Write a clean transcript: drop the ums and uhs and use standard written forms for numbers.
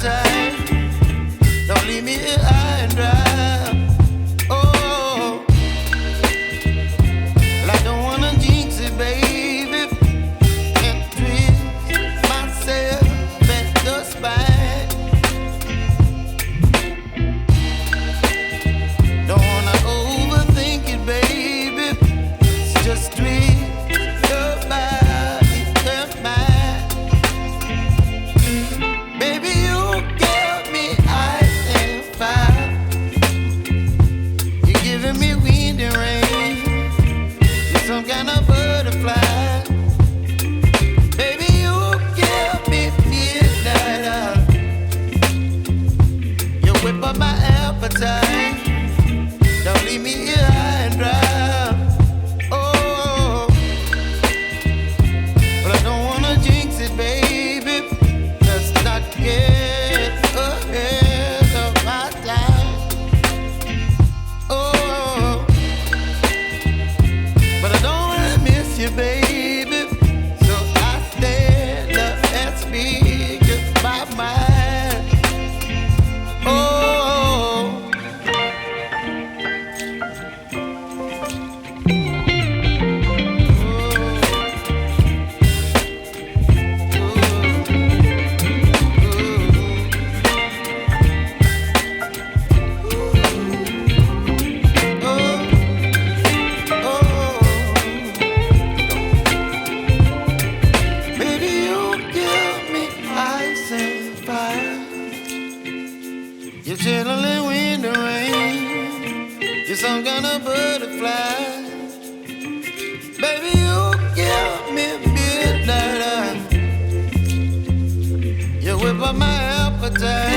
appetite. Don't leave me here high and dry. Oh, well, I don't wanna jinx it, baby, and twist myself at the spine. Don't wanna overthink it, baby. It's just twist your body and mine. Baby, you give me ice and fire. You're giving me wind and rain. You're some kind of butterfly. Baby, you give me midnight. You whip up my appetite. Don't leave me here high and dry. Oh, but I don't wanna jinx it, baby. Let's not get ahead of my time. Oh, but I don't wanna miss you, baby. So I stand up and speak just my mind. Oh. Baby, you give me ice and fire. You're channeling wind and rain. You're some kind of butterfly. Baby, you give me midnight. You whip up my appetite.